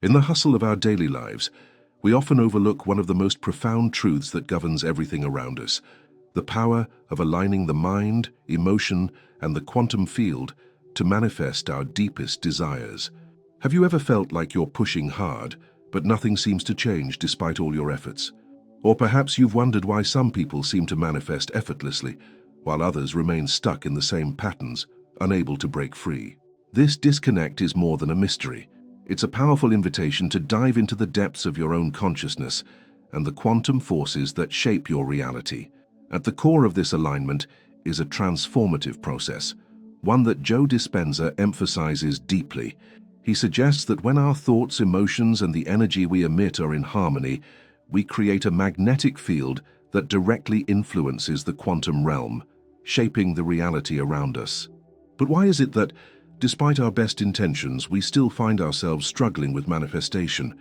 In the hustle of our daily lives, we often overlook one of the most profound truths that governs everything around us: the power of aligning the mind, emotion, and the quantum field to manifest our deepest desires. Have you ever felt like you're pushing hard, but nothing seems to change despite all your efforts? Or perhaps you've wondered why some people seem to manifest effortlessly, while others remain stuck in the same patterns, unable to break free. This disconnect is more than a mystery. It's a powerful invitation to dive into the depths of your own consciousness and the quantum forces that shape your reality. At the core of this alignment is a transformative process, one that Joe Dispenza emphasizes deeply. He suggests that when our thoughts, emotions, and the energy we emit are in harmony, we create a magnetic field that directly influences the quantum realm, shaping the reality around us. But why is it that, despite our best intentions, we still find ourselves struggling with manifestation?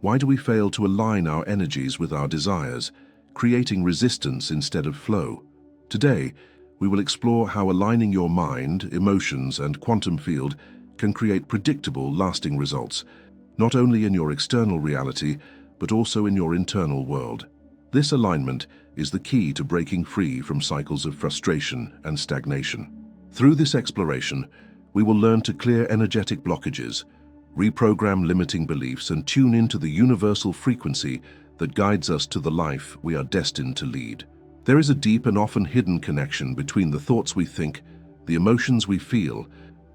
Why do we fail to align our energies with our desires, creating resistance instead of flow? Today, we will explore how aligning your mind, emotions, and quantum field can create predictable, lasting results, not only in your external reality, but also in your internal world. This alignment is the key to breaking free from cycles of frustration and stagnation. Through this exploration, we will learn to clear energetic blockages, reprogram limiting beliefs, and tune into the universal frequency that guides us to the life we are destined to lead. There is a deep and often hidden connection between the thoughts we think, the emotions we feel,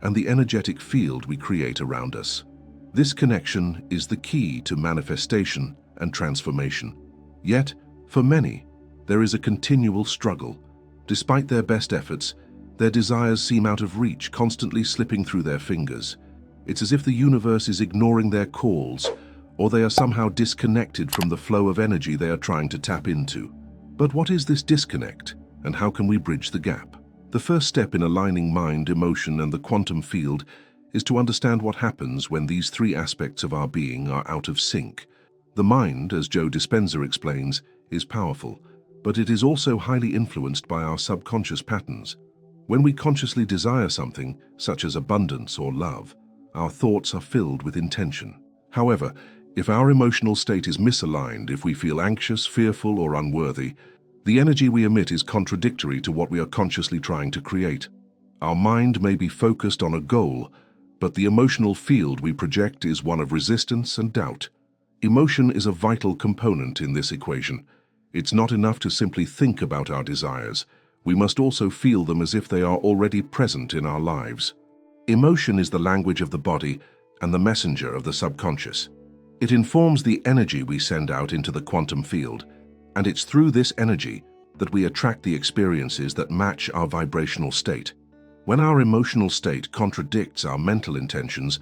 and the energetic field we create around us. This connection is the key to manifestation and transformation. Yet, for many, there is a continual struggle. Despite their best efforts, their desires seem out of reach, constantly slipping through their fingers. It's as if the universe is ignoring their calls, or they are somehow disconnected from the flow of energy they are trying to tap into. But what is this disconnect, and how can we bridge the gap? The first step in aligning mind, emotion, and the quantum field is to understand what happens when these three aspects of our being are out of sync. The mind, as Joe Dispenza explains, is powerful, but it is also highly influenced by our subconscious patterns. When we consciously desire something, such as abundance or love, our thoughts are filled with intention. However, if our emotional state is misaligned, if we feel anxious, fearful, or unworthy, the energy we emit is contradictory to what we are consciously trying to create. Our mind may be focused on a goal, but the emotional field we project is one of resistance and doubt. Emotion is a vital component in this equation. It's not enough to simply think about our desires. We must also feel them as if they are already present in our lives. Emotion is the language of the body and the messenger of the subconscious. It informs the energy we send out into the quantum field, and it's through this energy that we attract the experiences that match our vibrational state. When our emotional state contradicts our mental intentions,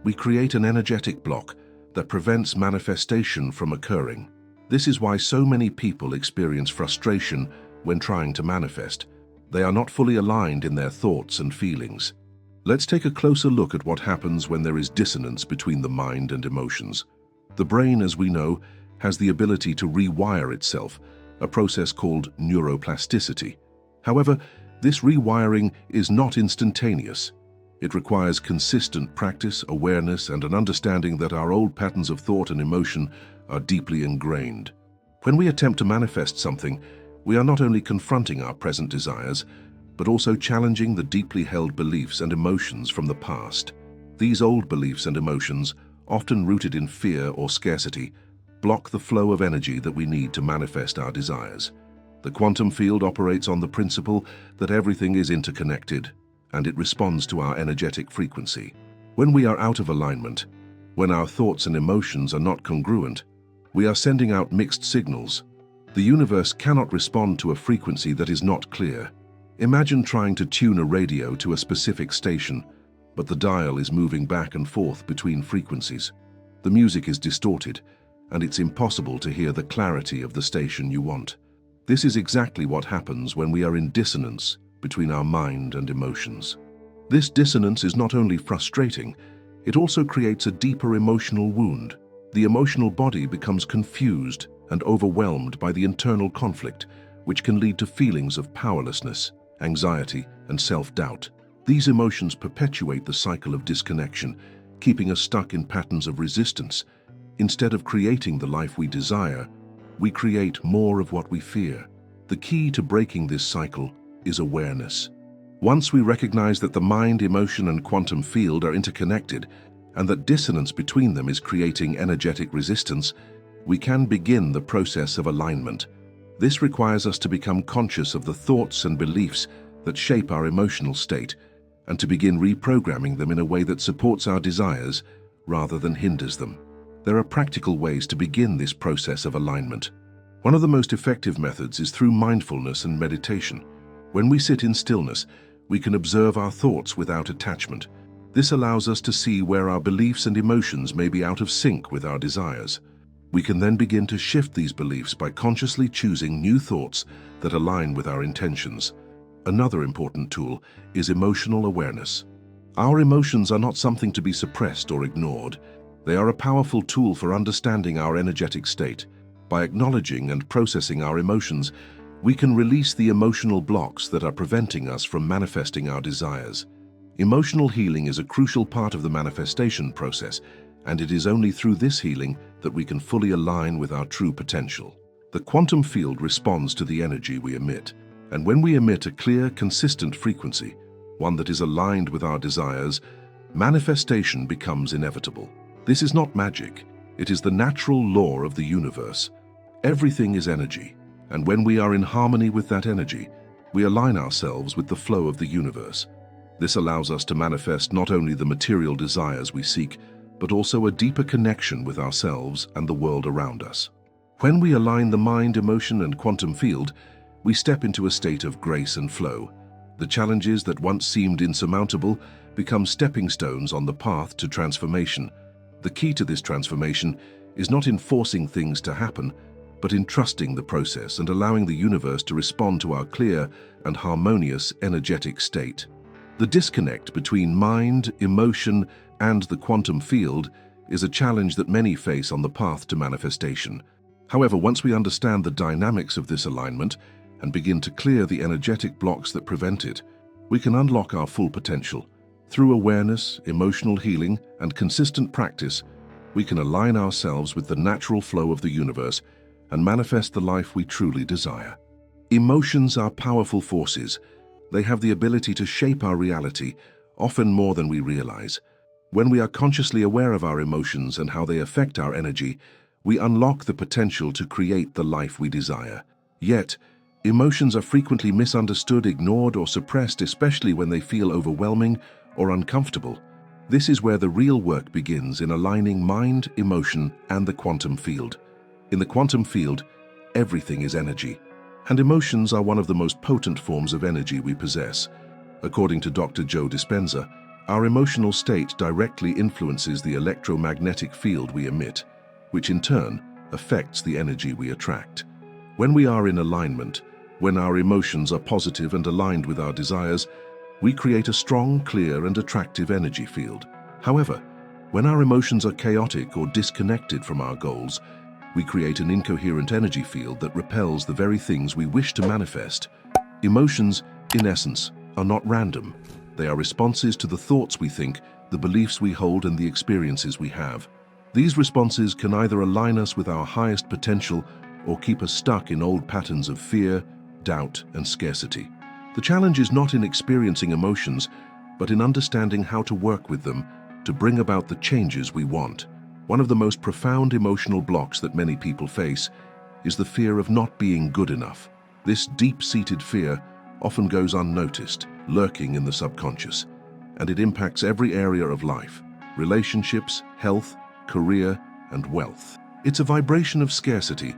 we create an energetic block that prevents manifestation from occurring. This is why so many people experience frustration when trying to manifest. They are not fully aligned in their thoughts and feelings. Let's take a closer look at what happens when there is dissonance between the mind and emotions. The brain, as we know, has the ability to rewire itself, a process called neuroplasticity. However, this rewiring is not instantaneous. It requires consistent practice, awareness, and an understanding that our old patterns of thought and emotion are deeply ingrained. When we attempt to manifest something, we are not only confronting our present desires, but also challenging the deeply held beliefs and emotions from the past. These old beliefs and emotions, often rooted in fear or scarcity, block the flow of energy that we need to manifest our desires. The quantum field operates on the principle that everything is interconnected, and it responds to our energetic frequency. When we are out of alignment, when our thoughts and emotions are not congruent, we are sending out mixed signals. The universe cannot respond to a frequency that is not clear. Imagine trying to tune a radio to a specific station, but the dial is moving back and forth between frequencies. The music is distorted, and it's impossible to hear the clarity of the station you want. This is exactly what happens when we are in dissonance between our mind and emotions. This dissonance is not only frustrating, it also creates a deeper emotional wound. The emotional body becomes confused and overwhelmed by the internal conflict, which can lead to feelings of powerlessness, anxiety, and self-doubt. These emotions perpetuate the cycle of disconnection, keeping us stuck in patterns of resistance. Instead of creating the life we desire, we create more of what we fear. The key to breaking this cycle is awareness. Once we recognize that the mind, emotion, and quantum field are interconnected, and that dissonance between them is creating energetic resistance, we can begin the process of alignment. This requires us to become conscious of the thoughts and beliefs that shape our emotional state, and to begin reprogramming them in a way that supports our desires rather than hinders them. There are practical ways to begin this process of alignment. One of the most effective methods is through mindfulness and meditation. When we sit in stillness, we can observe our thoughts without attachment. This allows us to see where our beliefs and emotions may be out of sync with our desires. We can then begin to shift these beliefs by consciously choosing new thoughts that align with our intentions. Another important tool is emotional awareness. Our emotions are not something to be suppressed or ignored. They are a powerful tool for understanding our energetic state. By acknowledging and processing our emotions, we can release the emotional blocks that are preventing us from manifesting our desires. Emotional healing is a crucial part of the manifestation process, and it is only through this healing that we can fully align with our true potential. The quantum field responds to the energy we emit, and when we emit a clear, consistent frequency, one that is aligned with our desires, manifestation becomes inevitable. This is not magic. It is the natural law of the universe. Everything is energy, and when we are in harmony with that energy, we align ourselves with the flow of the universe. This allows us to manifest not only the material desires we seek, but also a deeper connection with ourselves and the world around us. When we align the mind, emotion, and quantum field, we step into a state of grace and flow. The challenges that once seemed insurmountable become stepping stones on the path to transformation. The key to this transformation is not in forcing things to happen, but in trusting the process and allowing the universe to respond to our clear and harmonious energetic state. The disconnect between mind, emotion, and the quantum field is a challenge that many face on the path to manifestation. However, once we understand the dynamics of this alignment and begin to clear the energetic blocks that prevent it, we can unlock our full potential. Through awareness, emotional healing, and consistent practice, we can align ourselves with the natural flow of the universe and manifest the life we truly desire. Emotions are powerful forces. They have the ability to shape our reality, often more than we realize. When we are consciously aware of our emotions and how they affect our energy, we unlock the potential to create the life we desire. Yet, emotions are frequently misunderstood, ignored, or suppressed, especially when they feel overwhelming or uncomfortable. This is where the real work begins, in aligning mind, emotion, and the quantum field. In the quantum field, everything is energy, and emotions are one of the most potent forms of energy we possess. According to Dr. Joe Dispenza, our emotional state directly influences the electromagnetic field we emit, which in turn affects the energy we attract. When we are in alignment, when our emotions are positive and aligned with our desires, we create a strong, clear, and attractive energy field. However, when our emotions are chaotic or disconnected from our goals, we create an incoherent energy field that repels the very things we wish to manifest. Emotions, in essence, are not random. They are responses to the thoughts we think, the beliefs we hold, and the experiences we have. These responses can either align us with our highest potential or keep us stuck in old patterns of fear, doubt, and scarcity. The challenge is not in experiencing emotions, but in understanding how to work with them to bring about the changes we want. One of the most profound emotional blocks that many people face is the fear of not being good enough. This deep-seated fear often goes unnoticed, lurking in the subconscious, and it impacts every area of life: relationships, health, career, and wealth. It's a vibration of scarcity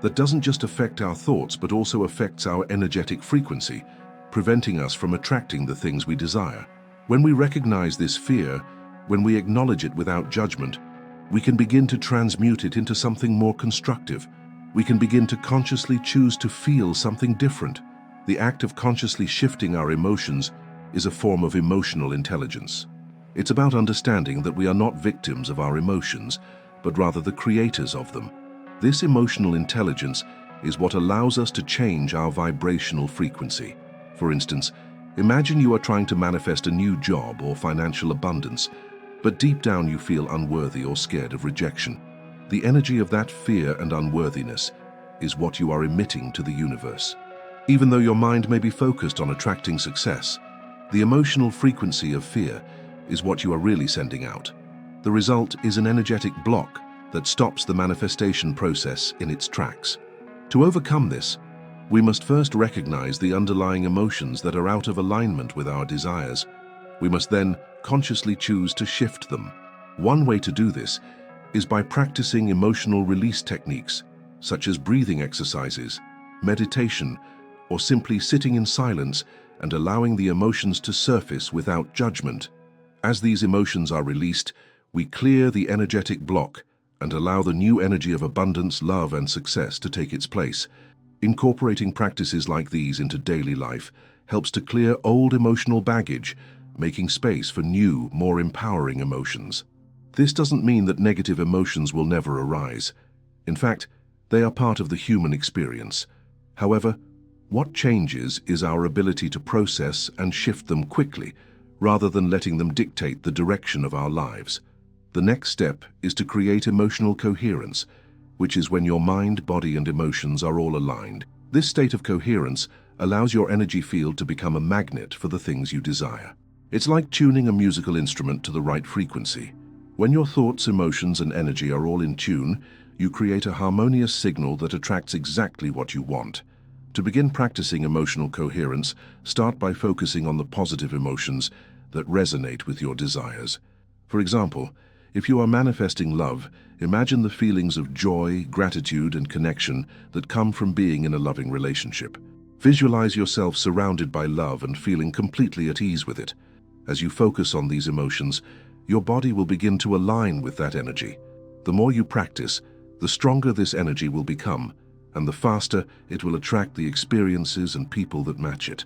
that doesn't just affect our thoughts but also affects our energetic frequency, preventing us from attracting the things we desire. When we recognize this fear, when we acknowledge it without judgment, we can begin to transmute it into something more constructive. We can begin to consciously choose to feel something different. The act of consciously shifting our emotions is a form of emotional intelligence. It's about understanding that we are not victims of our emotions, but rather the creators of them. This emotional intelligence is what allows us to change our vibrational frequency. For instance, imagine you are trying to manifest a new job or financial abundance. but deep down you feel unworthy or scared of rejection. The energy of that fear and unworthiness is what you are emitting to the universe. Even though your mind may be focused on attracting success, the emotional frequency of fear is what you are really sending out. The result is an energetic block that stops the manifestation process in its tracks. To overcome this, we must first recognize the underlying emotions that are out of alignment with our desires. We must then consciously choose to shift them. One way to do this is by practicing emotional release techniques, such as breathing exercises, meditation, or simply sitting in silence and allowing the emotions to surface without judgment. As these emotions are released, we clear the energetic block and allow the new energy of abundance, love, and success to take its place. Incorporating practices like these into daily life helps to clear old emotional baggage, making space for new, more empowering emotions. This doesn't mean that negative emotions will never arise. In fact, they are part of the human experience. However, what changes is our ability to process and shift them quickly, rather than letting them dictate the direction of our lives. The next step is to create emotional coherence, which is when your mind, body, and emotions are all aligned. This state of coherence allows your energy field to become a magnet for the things you desire. It's like tuning a musical instrument to the right frequency. When your thoughts, emotions, and energy are all in tune, you create a harmonious signal that attracts exactly what you want. To begin practicing emotional coherence, start by focusing on the positive emotions that resonate with your desires. For example, if you are manifesting love, imagine the feelings of joy, gratitude, and connection that come from being in a loving relationship. Visualize yourself surrounded by love and feeling completely at ease with it. As you focus on these emotions, your body will begin to align with that energy. The more you practice, the stronger this energy will become, and the faster it will attract the experiences and people that match it.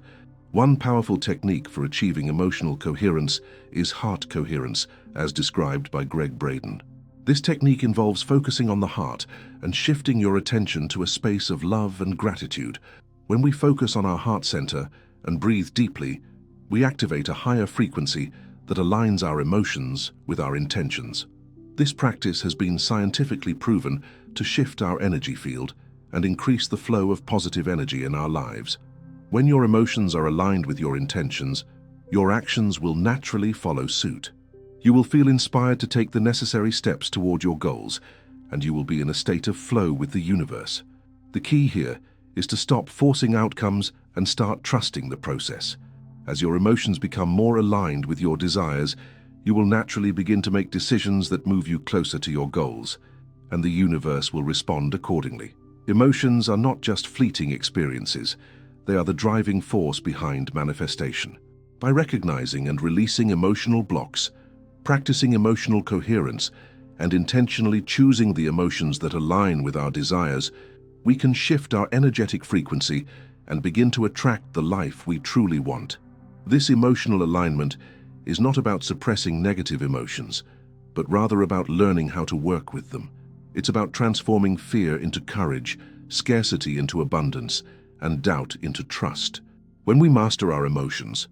One powerful technique for achieving emotional coherence is heart coherence, as described by Gregg Braden. This technique involves focusing on the heart and shifting your attention to a space of love and gratitude. When we focus on our heart center and breathe deeply, we activate a higher frequency that aligns our emotions with our intentions. This practice has been scientifically proven to shift our energy field and increase the flow of positive energy in our lives. When your emotions are aligned with your intentions, your actions will naturally follow suit. You will feel inspired to take the necessary steps toward your goals, and you will be in a state of flow with the universe. The key here is to stop forcing outcomes and start trusting the process. As your emotions become more aligned with your desires, you will naturally begin to make decisions that move you closer to your goals, and the universe will respond accordingly. Emotions are not just fleeting experiences. They are the driving force behind manifestation. By recognizing and releasing emotional blocks, practicing emotional coherence, and intentionally choosing the emotions that align with our desires, we can shift our energetic frequency and begin to attract the life we truly want. This emotional alignment is not about suppressing negative emotions, but rather about learning how to work with them. It's about transforming fear into courage, scarcity into abundance, and doubt into trust. When we master our emotions,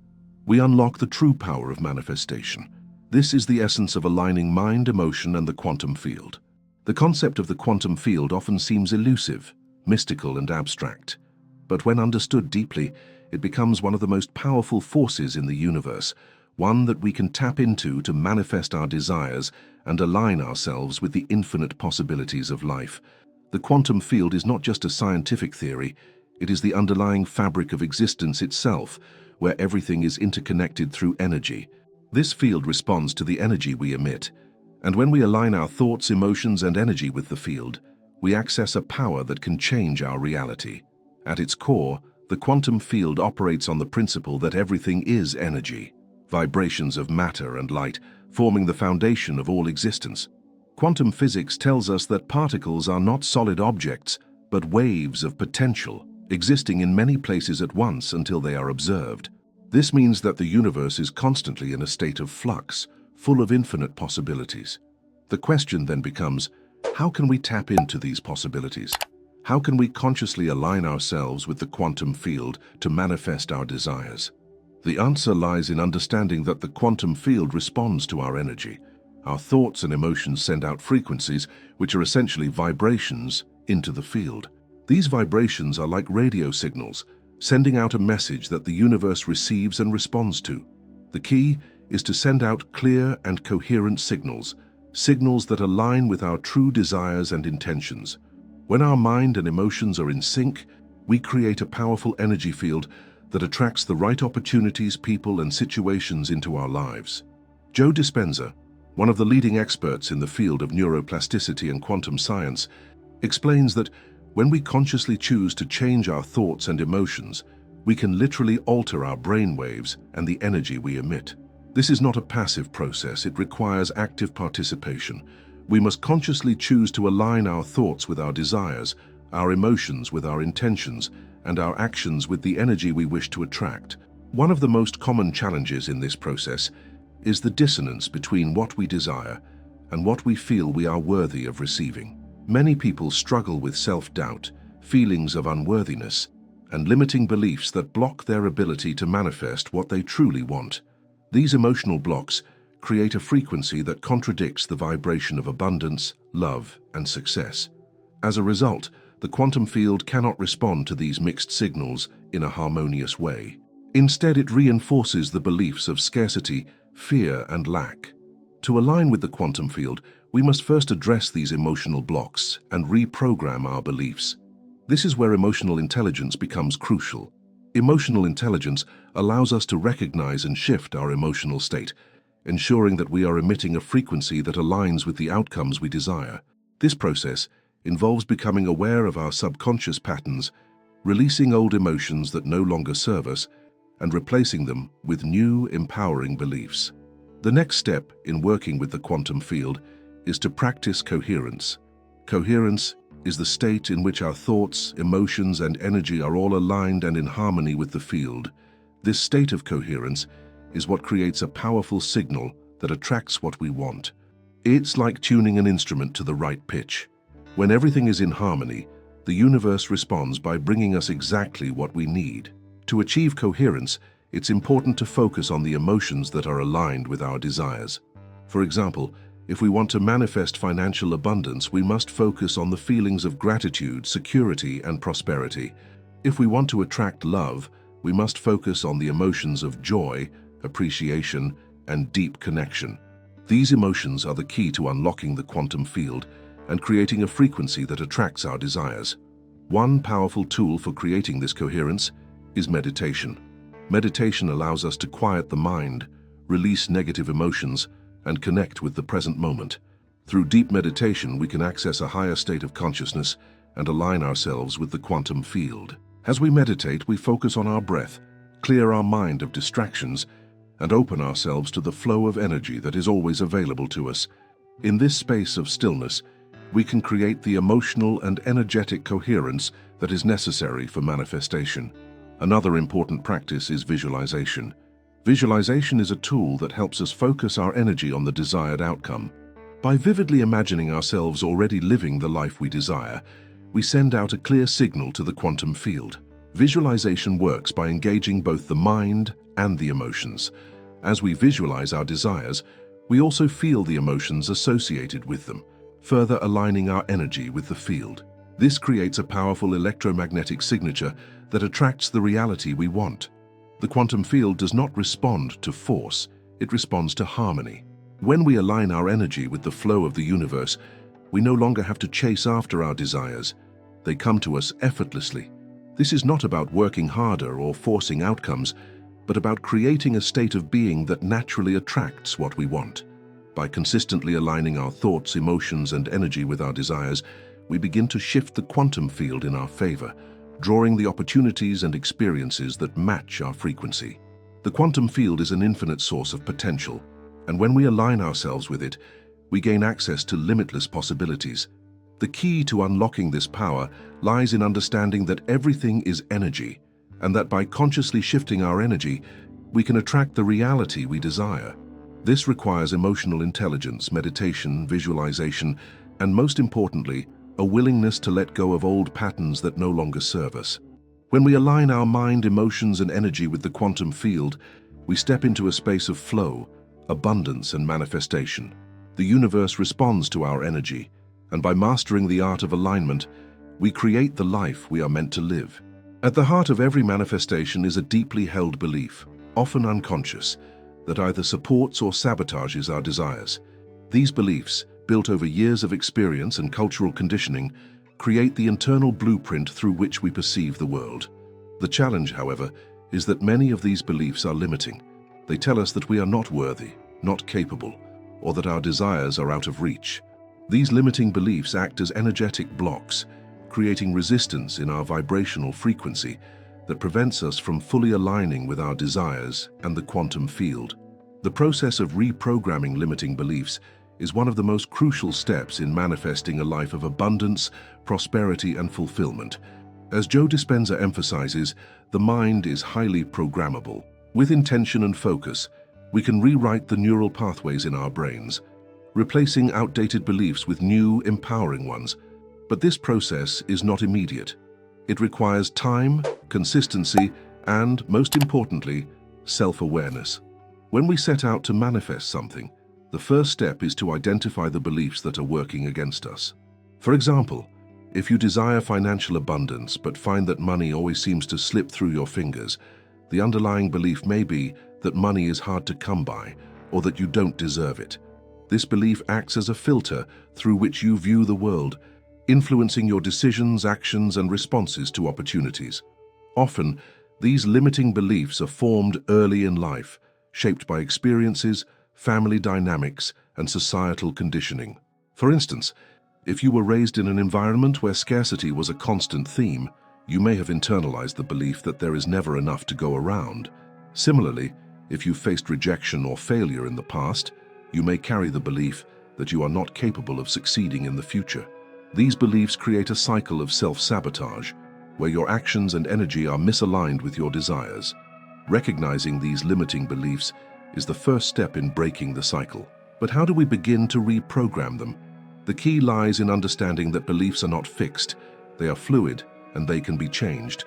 we unlock the true power of manifestation. This is the essence of aligning mind, emotion, and the quantum field. The concept of the quantum field often seems elusive, mystical, and abstract. But when understood deeply, it becomes one of the most powerful forces in the universe, one that we can tap into to manifest our desires and align ourselves with the infinite possibilities of life. The quantum field is not just a scientific theory, it is the underlying fabric of existence itself, where everything is interconnected through energy. This field responds to the energy we emit, and when we align our thoughts, emotions, and energy with the field, we access a power that can change our reality. At its core, the quantum field operates on the principle that everything is energy, vibrations of matter and light, forming the foundation of all existence. Quantum physics tells us that particles are not solid objects, but waves of potential, existing in many places at once until they are observed. This means that the universe is constantly in a state of flux, full of infinite possibilities. The question then becomes, how can we tap into these possibilities? How can we consciously align ourselves with the quantum field to manifest our desires? The answer lies in understanding that the quantum field responds to our energy. Our thoughts and emotions send out frequencies, which are essentially vibrations, into the field. These vibrations are like radio signals, sending out a message that the universe receives and responds to. The key is to send out clear and coherent signals, signals that align with our true desires and intentions. When our mind and emotions are in sync, we create a powerful energy field that attracts the right opportunities, people, and situations into our lives. Joe Dispenza, one of the leading experts in the field of neuroplasticity and quantum science, explains that when we consciously choose to change our thoughts and emotions, we can literally alter our brain waves and the energy we emit. This is not a passive process, it requires active participation. We must consciously choose to align our thoughts with our desires, our emotions with our intentions, and our actions with the energy we wish to attract. One of the most common challenges in this process is the dissonance between what we desire and what we feel we are worthy of receiving. Many people struggle with self-doubt, feelings of unworthiness, and limiting beliefs that block their ability to manifest what they truly want. These emotional blocks create a frequency that contradicts the vibration of abundance, love, and success. As a result, the quantum field cannot respond to these mixed signals in a harmonious way. Instead, it reinforces the beliefs of scarcity, fear, and lack. To align with the quantum field, we must first address these emotional blocks and reprogram our beliefs. This is where emotional intelligence becomes crucial. Emotional intelligence allows us to recognize and shift our emotional state, ensuring that we are emitting a frequency that aligns with the outcomes we desire. This process involves becoming aware of our subconscious patterns, releasing old emotions that no longer serve us, and replacing them with new, empowering beliefs. The next step in working with the quantum field is to practice coherence. Coherence is the state in which our thoughts, emotions, and energy are all aligned and in harmony with the field. This state of coherence is what creates a powerful signal that attracts what we want. It's like tuning an instrument to the right pitch. When everything is in harmony, the universe responds by bringing us exactly what we need. To achieve coherence, it's important to focus on the emotions that are aligned with our desires. For example, if we want to manifest financial abundance, we must focus on the feelings of gratitude, security, and prosperity. If we want to attract love, we must focus on the emotions of joy, appreciation, and deep connection. These emotions are the key to unlocking the quantum field and creating a frequency that attracts our desires. One powerful tool for creating this coherence is meditation. Meditation allows us to quiet the mind, release negative emotions, and connect with the present moment. Through deep meditation, we can access a higher state of consciousness and align ourselves with the quantum field. As we meditate, we focus on our breath, clear our mind of distractions, and open ourselves to the flow of energy that is always available to us. In this space of stillness, we can create the emotional and energetic coherence that is necessary for manifestation. Another important practice is visualization. Visualization is a tool that helps us focus our energy on the desired outcome. By vividly imagining ourselves already living the life we desire, we send out a clear signal to the quantum field. Visualization works by engaging both the mind and the emotions. As we visualize our desires, we also feel the emotions associated with them, further aligning our energy with the field. This creates a powerful electromagnetic signature that attracts the reality we want. The quantum field does not respond to force, it responds to harmony. When we align our energy with the flow of the universe, we no longer have to chase after our desires. They come to us effortlessly. This is not about working harder or forcing outcomes, but about creating a state of being that naturally attracts what we want. By consistently aligning our thoughts, emotions, and energy with our desires, we begin to shift the quantum field in our favor, drawing the opportunities and experiences that match our frequency. The quantum field is an infinite source of potential, and when we align ourselves with it, we gain access to limitless possibilities. The key to unlocking this power lies in understanding that everything is energy, and that by consciously shifting our energy, we can attract the reality we desire. This requires emotional intelligence, meditation, visualization, and most importantly, a willingness to let go of old patterns that no longer serve us. When we align our mind, emotions, and energy with the quantum field, we step into a space of flow, abundance, and manifestation. The universe responds to our energy, and by mastering the art of alignment, we create the life we are meant to live. At the heart of every manifestation is a deeply held belief, often unconscious, that either supports or sabotages our desires. These beliefs, built over years of experience and cultural conditioning, create the internal blueprint through which we perceive the world. The challenge, however, is that many of these beliefs are limiting. They tell us that we are not worthy, not capable, or that our desires are out of reach. These limiting beliefs act as energetic blocks, creating resistance in our vibrational frequency that prevents us from fully aligning with our desires and the quantum field. The process of reprogramming limiting beliefs is one of the most crucial steps in manifesting a life of abundance, prosperity, and fulfillment. As Joe Dispenza emphasizes, the mind is highly programmable. With intention and focus, we can rewrite the neural pathways in our brains, replacing outdated beliefs with new, empowering ones. But this process is not immediate. It requires time, consistency, and, most importantly, self-awareness. When we set out to manifest something, the first step is to identify the beliefs that are working against us. For example, if you desire financial abundance but find that money always seems to slip through your fingers, the underlying belief may be that money is hard to come by or that you don't deserve it. This belief acts as a filter through which you view the world, influencing your decisions, actions, and responses to opportunities. Often, these limiting beliefs are formed early in life, shaped by experiences, family dynamics, and societal conditioning. For instance, if you were raised in an environment where scarcity was a constant theme, you may have internalized the belief that there is never enough to go around. Similarly, if you faced rejection or failure in the past, you may carry the belief that you are not capable of succeeding in the future. These beliefs create a cycle of self-sabotage, where your actions and energy are misaligned with your desires. Recognizing these limiting beliefs is the first step in breaking the cycle. But how do we begin to reprogram them? The key lies in understanding that beliefs are not fixed, they are fluid, and they can be changed.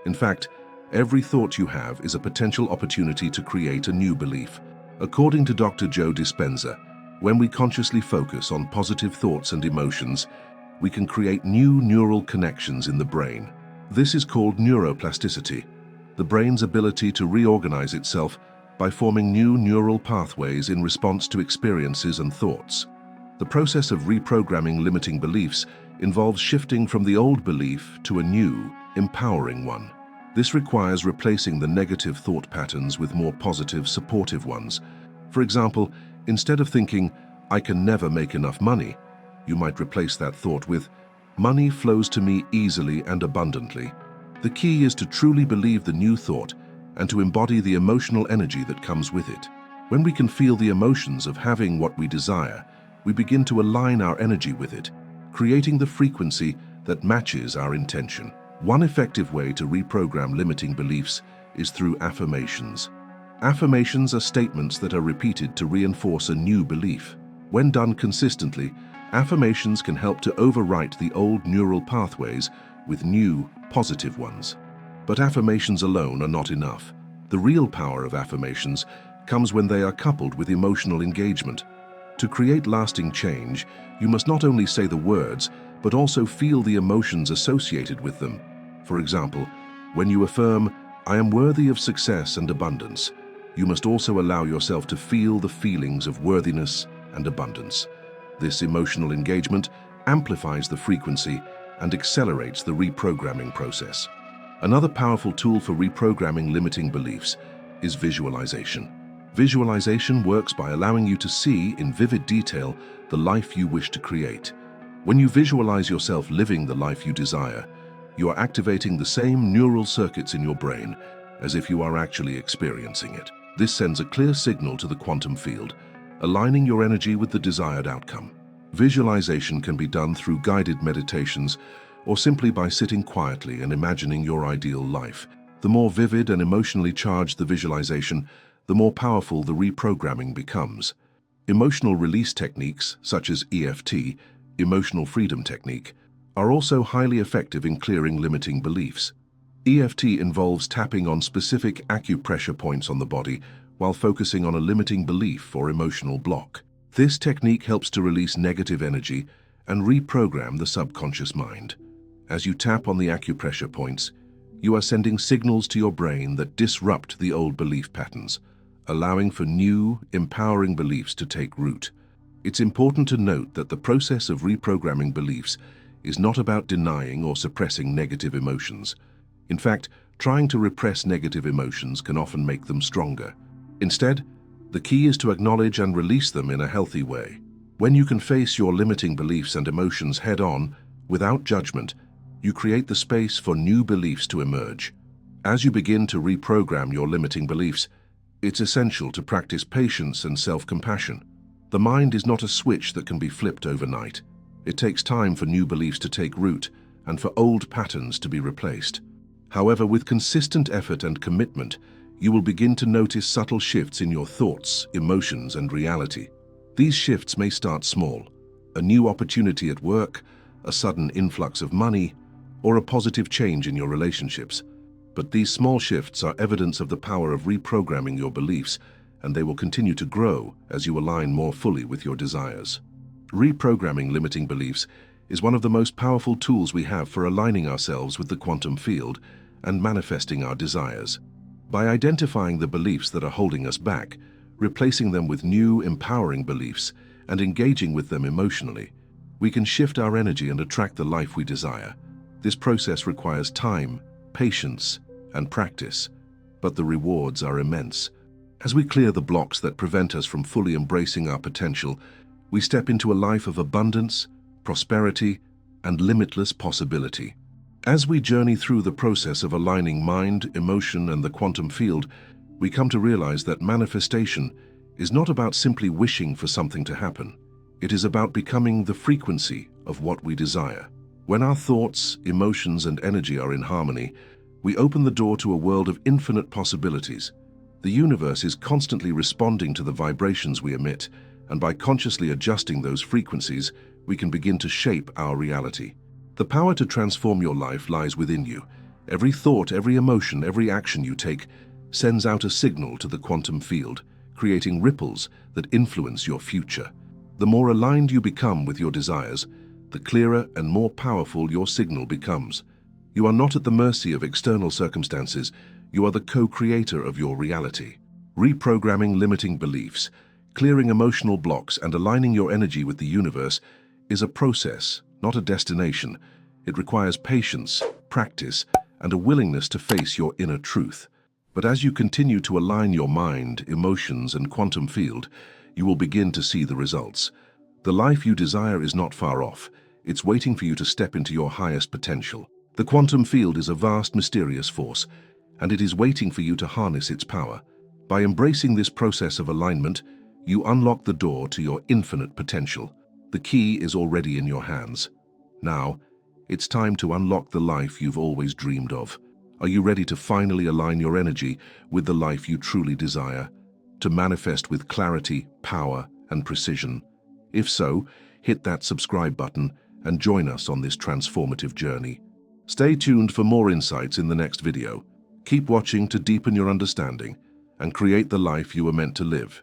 In fact, every thought you have is a potential opportunity to create a new belief. According to Dr. Joe Dispenza, when we consciously focus on positive thoughts and emotions, we can create new neural connections in the brain. This is called neuroplasticity, the brain's ability to reorganize itself by forming new neural pathways in response to experiences and thoughts. The process of reprogramming limiting beliefs involves shifting from the old belief to a new, empowering one. This requires replacing the negative thought patterns with more positive, supportive ones. For example, instead of thinking, "I can never make enough money," you might replace that thought with, "Money flows to me easily and abundantly." The key is to truly believe the new thought and to embody the emotional energy that comes with it. When we can feel the emotions of having what we desire, we begin to align our energy with it, creating the frequency that matches our intention. One effective way to reprogram limiting beliefs is through affirmations. Affirmations are statements that are repeated to reinforce a new belief. When done consistently, affirmations can help to overwrite the old neural pathways with new, positive ones. But affirmations alone are not enough. The real power of affirmations comes when they are coupled with emotional engagement. To create lasting change, you must not only say the words, but also feel the emotions associated with them. For example, when you affirm, "I am worthy of success and abundance," you must also allow yourself to feel the feelings of worthiness and abundance. This emotional engagement amplifies the frequency and accelerates the reprogramming process. Another powerful tool for reprogramming limiting beliefs is visualization. Visualization works by allowing you to see in vivid detail the life you wish to create. When you visualize yourself living the life you desire, you are activating the same neural circuits in your brain as if you are actually experiencing it. This sends a clear signal to the quantum field, aligning your energy with the desired outcome. Visualization can be done through guided meditations or simply by sitting quietly and imagining your ideal life. The more vivid and emotionally charged the visualization, the more powerful the reprogramming becomes. Emotional release techniques, such as EFT, Emotional Freedom Technique, are also highly effective in clearing limiting beliefs. EFT involves tapping on specific acupressure points on the body while focusing on a limiting belief or emotional block. This technique helps to release negative energy and reprogram the subconscious mind. As you tap on the acupressure points, you are sending signals to your brain that disrupt the old belief patterns, allowing for new, empowering beliefs to take root. It's important to note that the process of reprogramming beliefs is not about denying or suppressing negative emotions. In fact, trying to repress negative emotions can often make them stronger. Instead, the key is to acknowledge and release them in a healthy way. When you can face your limiting beliefs and emotions head-on, without judgment, you create the space for new beliefs to emerge. As you begin to reprogram your limiting beliefs, it's essential to practice patience and self-compassion. The mind is not a switch that can be flipped overnight. It takes time for new beliefs to take root and for old patterns to be replaced. However, with consistent effort and commitment, you will begin to notice subtle shifts in your thoughts, emotions, and reality. These shifts may start small: a new opportunity at work, a sudden influx of money, or a positive change in your relationships. But these small shifts are evidence of the power of reprogramming your beliefs, and they will continue to grow as you align more fully with your desires. Reprogramming limiting beliefs is one of the most powerful tools we have for aligning ourselves with the quantum field and manifesting our desires. By identifying the beliefs that are holding us back, replacing them with new, empowering beliefs, and engaging with them emotionally, we can shift our energy and attract the life we desire. This process requires time, patience, and practice, but the rewards are immense. As we clear the blocks that prevent us from fully embracing our potential, we step into a life of abundance, prosperity, and limitless possibility. As we journey through the process of aligning mind, emotion, and the quantum field, we come to realize that manifestation is not about simply wishing for something to happen. It is about becoming the frequency of what we desire. When our thoughts, emotions, and energy are in harmony, we open the door to a world of infinite possibilities. The universe is constantly responding to the vibrations we emit, and by consciously adjusting those frequencies, we can begin to shape our reality. The power to transform your life lies within you. Every thought, every emotion, every action you take sends out a signal to the quantum field, creating ripples that influence your future. The more aligned you become with your desires, the clearer and more powerful your signal becomes. You are not at the mercy of external circumstances. You are the co-creator of your reality. Reprogramming limiting beliefs, clearing emotional blocks, and aligning your energy with the universe is a process, not a destination. It requires patience, practice, and a willingness to face your inner truth. But as you continue to align your mind, emotions, and quantum field, you will begin to see the results. The life you desire is not far off. It's waiting for you to step into your highest potential. The quantum field is a vast, mysterious force, and it is waiting for you to harness its power. By embracing this process of alignment, you unlock the door to your infinite potential. The key is already in your hands. Now, it's time to unlock the life you've always dreamed of. Are you ready to finally align your energy with the life you truly desire? To manifest with clarity, power, and precision? If so, hit that subscribe button and join us on this transformative journey. Stay tuned for more insights in the next video. Keep watching to deepen your understanding and create the life you were meant to live.